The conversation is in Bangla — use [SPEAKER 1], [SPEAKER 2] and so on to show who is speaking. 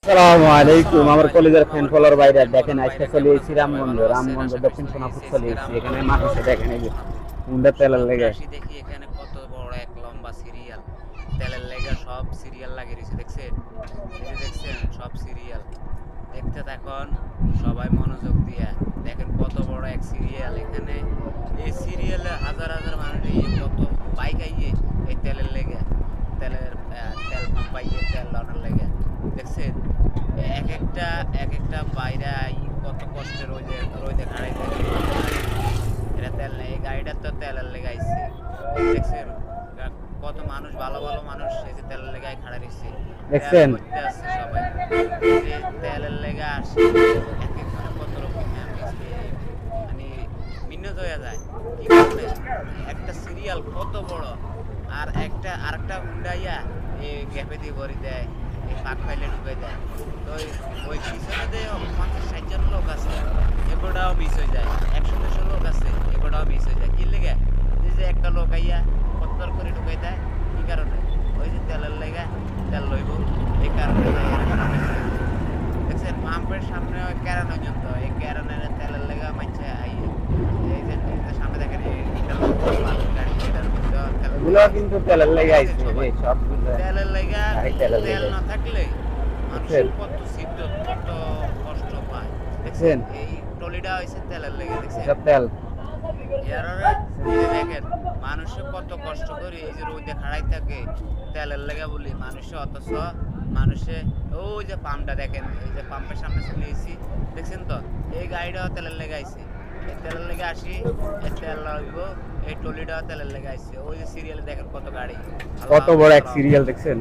[SPEAKER 1] আসসালামু আলাইকুম আমার কলেজের ফ্যান ফলোয়ার বাইরে দেখেন আজকে চলে এসেছি রামগঞ্জ দক্ষিণ সোনাপুর চলে এসেছি এখানে মাঠে দেখেন এই যে মুন্ডা তেলের লেগে
[SPEAKER 2] দেখি এখানে কত বড় এক লম্বা সিরিয়াল তেলের লেগা সব সিরিয়াল লাগিয়ে রয়েছে দেখছেন এই যে দেখছেন সব সিরিয়াল দেখতে থাকুন সবাই মনোযোগ দিয়া দেখেন কত বড় এক সিরিয়াল এখানে এই সিরিয়ালে হাজার হাজার মানুষ এই কত বাইক আইয়ে এই তেলের লেগে তেল পাম্প আইয়ে তেল লাগানোর লেগে দেখছেন এক একটা বাইরে কত কষ্টে রোদে খাড়াইতে এটা তেল নেই এই গাড়িটা তো তেলের লেগে আইছে দেখছেন কত মানুষ ভালো ভালো মানুষ এই যে তেলের লেগে খাড়া রইছে
[SPEAKER 1] দেখছেন
[SPEAKER 2] সবাই যে তেলের লেগে আসে এক একজনে কত রকম মানে মিন্নত হয়ে যায় কি করবে একটা সিরিয়াল কত বড় আর আরেকটা হুন্ডাইয়া এই গ্যাপে দিয়ে ভরি দেয় এই পাক ফাইলে ঢুকে দেয় তো ওই পিছনে যে 50-60 জন লোক আছে এগুলোটাও মিস হয়ে যায় 100-200 লোক আছে এগুলোটাও মিস হয়ে যায় কি লেগে যে একটা লোক আইয়া কত্তর করে ঢুকাই দেয় কি কারণে ওই যে তেলের লেগে তেল লইব এই কারণে দেখছেন পাম্পের সামনে ওই ক্যারান পর্যন্ত এই ক্যারানের তেলের লেগে মাইছে আইয়ে এই যে সামনে দেখেন
[SPEAKER 1] এগুলো কিন্তু তেলের লেগে আইছে এই সবগুলো
[SPEAKER 2] তেলের লেগে তেল না থাকলে মানুষের
[SPEAKER 1] দেখছেন
[SPEAKER 2] কত সিদ্ধ কত কষ্ট পায়
[SPEAKER 1] দেখছেন
[SPEAKER 2] এই টলিটা হইছে তেলের লেগে দেখছেন
[SPEAKER 1] সব তেল
[SPEAKER 2] এরারে এই যে দেখেন মানুষে কত কষ্ট করে এই যে রোদে খাড়াই থাকে তেলের লেগে বলি মানুষে অথচ মানুষে ওই যে পাম্পটা দেখেন এই যে পাম্পের সামনে চলে এসেছি দেখছেন তো এই গাড়িটাও তেলের লেগে আইছে এই তেলের লেগে আসি এই তেল লাগবো এই টলিটাও তেলের লেগে আইছে ওই যে সিরিয়ালে দেখেন কত গাড়ি
[SPEAKER 1] কত বড় এক সিরিয়াল দেখছেন